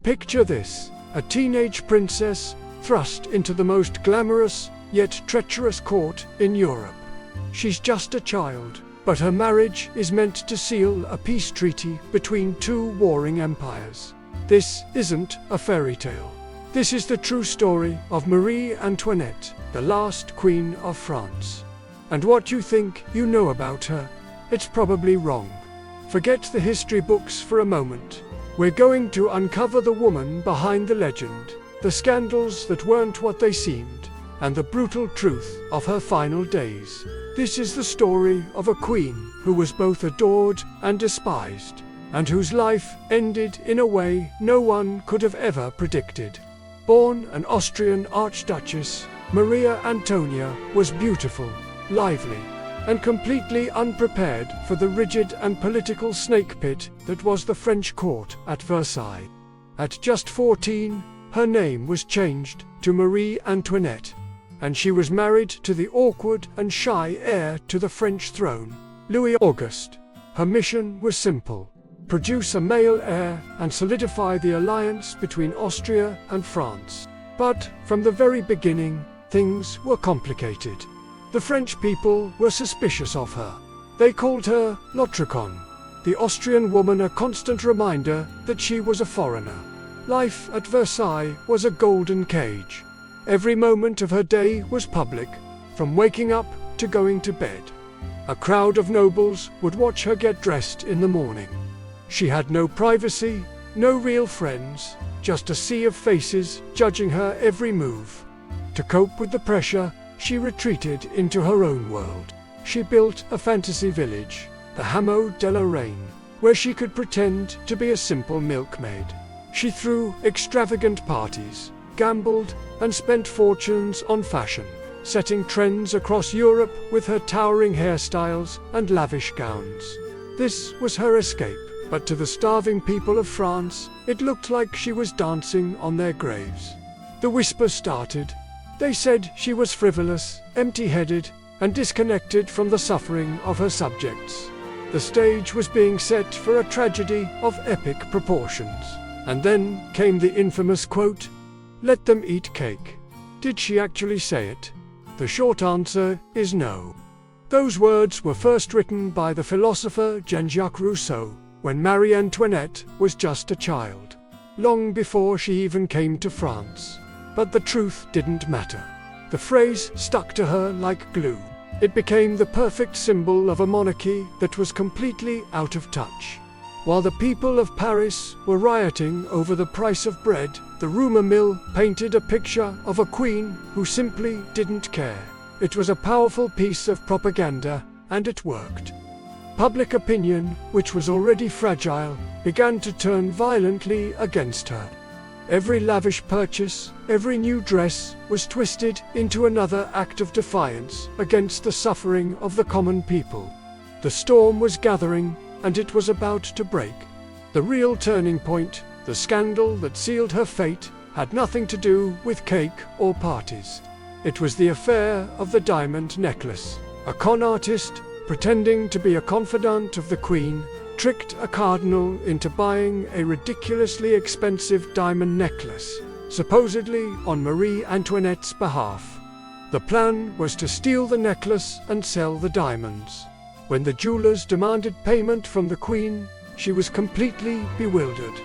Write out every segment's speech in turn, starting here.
Picture this, a teenage princess thrust into the most glamorous yet treacherous court in Europe. She's just a child, but her marriage is meant to seal a peace treaty between two warring empires. This isn't a fairy tale. This is the true story of Marie Antoinette, the last Queen of France. And what you think you know about her, it's probably wrong. Forget the history books for a moment. We're going to uncover the woman behind the legend, the scandals that weren't what they seemed, and the brutal truth of her final days. This is the story of a queen who was both adored and despised, and whose life ended in a way no one could have ever predicted. Born an Austrian archduchess, Maria Antonia was beautiful, lively, and completely unprepared for the rigid and political snake pit that was the French court at Versailles. At just 14, her name was changed to Marie Antoinette, and she was married to the awkward and shy heir to the French throne, Louis Auguste. Her mission was simple: produce a male heir and solidify the alliance between Austria and France. But from the very beginning, things were complicated. The French people were suspicious of her. They called her l'Autriconne, the Austrian woman, a constant reminder that she was a foreigner. Life at Versailles was a golden cage. Every moment of her day was public, from waking up to going to bed. A crowd of nobles would watch her get dressed in the morning. She had no privacy, no real friends, just a sea of faces judging her every move. To cope with the pressure, she retreated into her own world. She built a fantasy village, the Hameau de la Reine, where she could pretend to be a simple milkmaid. She threw extravagant parties, gambled, and spent fortunes on fashion, setting trends across Europe with her towering hairstyles and lavish gowns. This was her escape, but to the starving people of France, it looked like she was dancing on their graves. The whispers started. They said she was frivolous, empty-headed, and disconnected from the suffering of her subjects. The stage was being set for a tragedy of epic proportions. And then came the infamous quote, "Let them eat cake." Did she actually say it? The short answer is no. Those words were first written by the philosopher Jean-Jacques Rousseau when Marie Antoinette was just a child, long before she even came to France. But the truth didn't matter. The phrase stuck to her like glue. It became the perfect symbol of a monarchy that was completely out of touch. While the people of Paris were rioting over the price of bread, the rumor mill painted a picture of a queen who simply didn't care. It was a powerful piece of propaganda, and it worked. Public opinion, which was already fragile, began to turn violently against her. Every lavish purchase, every new dress, was twisted into another act of defiance against the suffering of the common people. The storm was gathering, and it was about to break. The real turning point, the scandal that sealed her fate, had nothing to do with cake or parties. It was the affair of the diamond necklace. A con artist, pretending to be a confidant of the Queen, tricked a cardinal into buying a ridiculously expensive diamond necklace, supposedly on Marie Antoinette's behalf. The plan was to steal the necklace and sell the diamonds. When the jewelers demanded payment from the Queen, she was completely bewildered.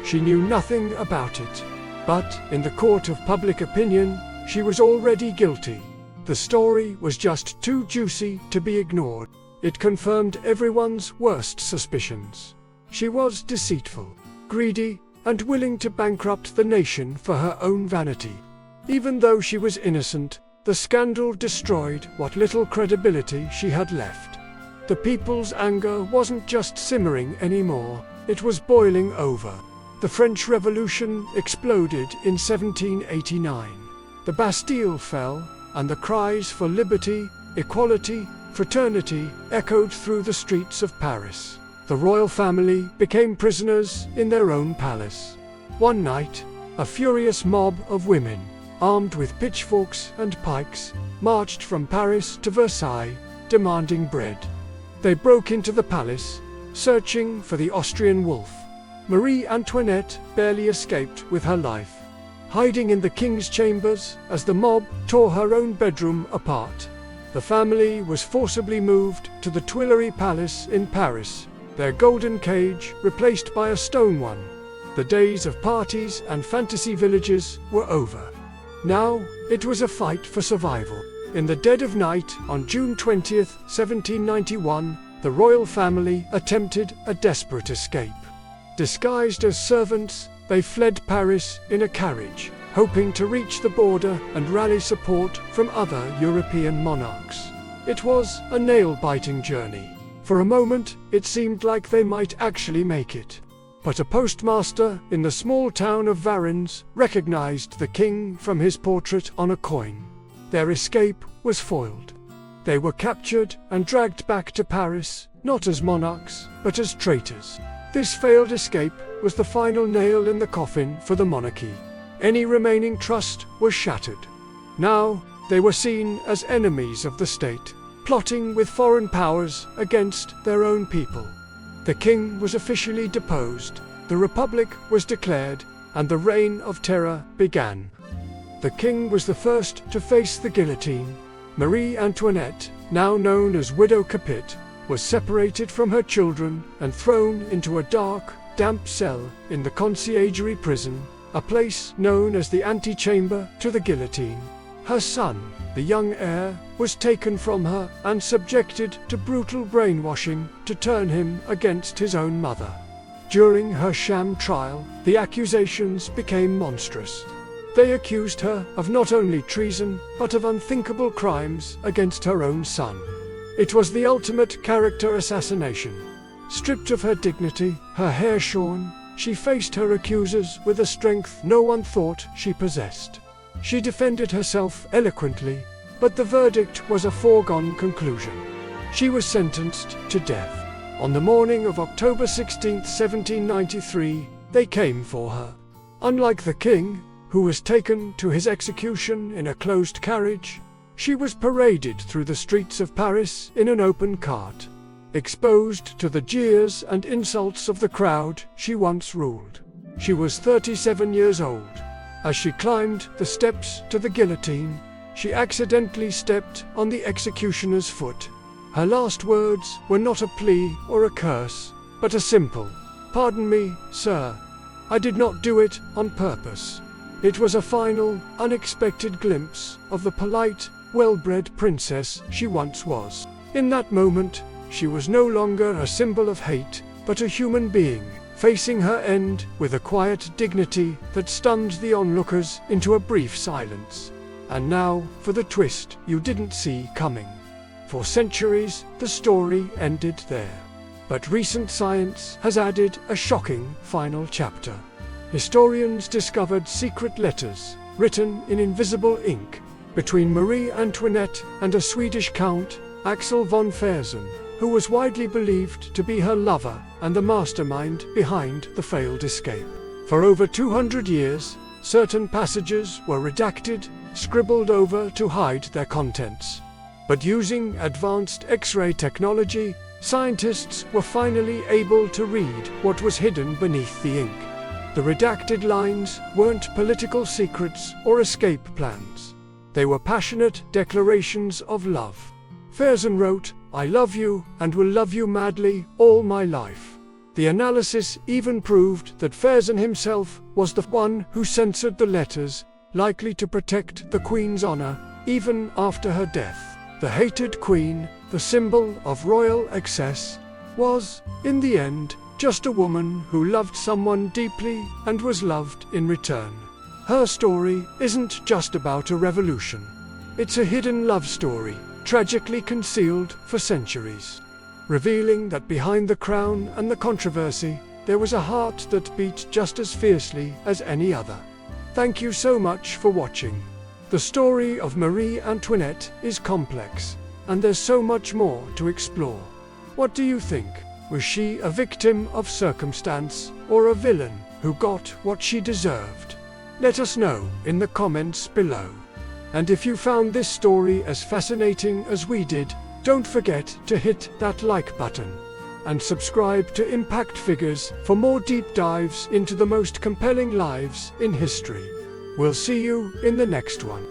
She knew nothing about it. But, in the court of public opinion, she was already guilty. The story was just too juicy to be ignored. It confirmed everyone's worst suspicions. She was deceitful, greedy, and willing to bankrupt the nation for her own vanity. Even though she was innocent, the scandal destroyed what little credibility she had left. The people's anger wasn't just simmering anymore, it was boiling over. The French Revolution exploded in 1789. The Bastille fell, and the cries for liberty, equality, fraternity echoed through the streets of Paris. The royal family became prisoners in their own palace. One night, a furious mob of women, armed with pitchforks and pikes, marched from Paris to Versailles, demanding bread. They broke into the palace, searching for the Austrian wolf. Marie Antoinette barely escaped with her life, hiding in the king's chambers as the mob tore her own bedroom apart. The family was forcibly moved to the Tuileries Palace in Paris, their golden cage replaced by a stone one. The days of parties and fantasy villages were over. Now, it was a fight for survival. In the dead of night, on June 20th, 1791, the royal family attempted a desperate escape. Disguised as servants, they fled Paris in a carriage, hoping to reach the border and rally support from other European monarchs. It was a nail-biting journey. For a moment, it seemed like they might actually make it. But a postmaster in the small town of Varennes recognized the king from his portrait on a coin. Their escape was foiled. They were captured and dragged back to Paris, not as monarchs, but as traitors. This failed escape was the final nail in the coffin for the monarchy. Any remaining trust was shattered. Now, they were seen as enemies of the state, plotting with foreign powers against their own people. The king was officially deposed, the Republic was declared, and the reign of terror began. The king was the first to face the guillotine. Marie Antoinette, now known as Widow Capet, was separated from her children and thrown into a dark, damp cell in the conciergerie prison, a place known as the antechamber to the guillotine. Her son, the young heir, was taken from her and subjected to brutal brainwashing to turn him against his own mother. During her sham trial, the accusations became monstrous. They accused her of not only treason, but of unthinkable crimes against her own son. It was the ultimate character assassination. Stripped of her dignity, her hair shorn, she faced her accusers with a strength no one thought she possessed. She defended herself eloquently, but the verdict was a foregone conclusion. She was sentenced to death. On the morning of October 16, 1793, they came for her. Unlike the king, who was taken to his execution in a closed carriage, she was paraded through the streets of Paris in an open cart. Exposed to the jeers and insults of the crowd she once ruled. She was 37 years old. As she climbed the steps to the guillotine, she accidentally stepped on the executioner's foot. Her last words were not a plea or a curse, but a simple, "Pardon me, sir. I did not do it on purpose." It was a final, unexpected glimpse of the polite, well-bred princess she once was. In that moment, she was no longer a symbol of hate, but a human being, facing her end with a quiet dignity that stunned the onlookers into a brief silence. And now, for the twist you didn't see coming. For centuries, the story ended there. But recent science has added a shocking final chapter. Historians discovered secret letters, written in invisible ink, between Marie Antoinette and a Swedish count, Axel von Fersen, who was widely believed to be her lover and the mastermind behind the failed escape. For over 200 years, certain passages were redacted, scribbled over to hide their contents. But using advanced X-ray technology, scientists were finally able to read what was hidden beneath the ink. The redacted lines weren't political secrets or escape plans. They were passionate declarations of love. Fersen wrote, "I love you and will love you madly all my life." The analysis even proved that Fersen himself was the one who censored the letters, likely to protect the Queen's honor, even after her death. The hated Queen, the symbol of royal excess, was, in the end, just a woman who loved someone deeply and was loved in return. Her story isn't just about a revolution. It's a hidden love story, tragically concealed for centuries, revealing that behind the crown and the controversy, there was a heart that beat just as fiercely as any other. Thank you so much for watching. The story of Marie Antoinette is complex, and there's so much more to explore. What do you think? Was she a victim of circumstance, or a villain who got what she deserved? Let us know in the comments below. And if you found this story as fascinating as we did, don't forget to hit that like button. and subscribe to Impact Figures for more deep dives into the most compelling lives in history. We'll see you in the next one.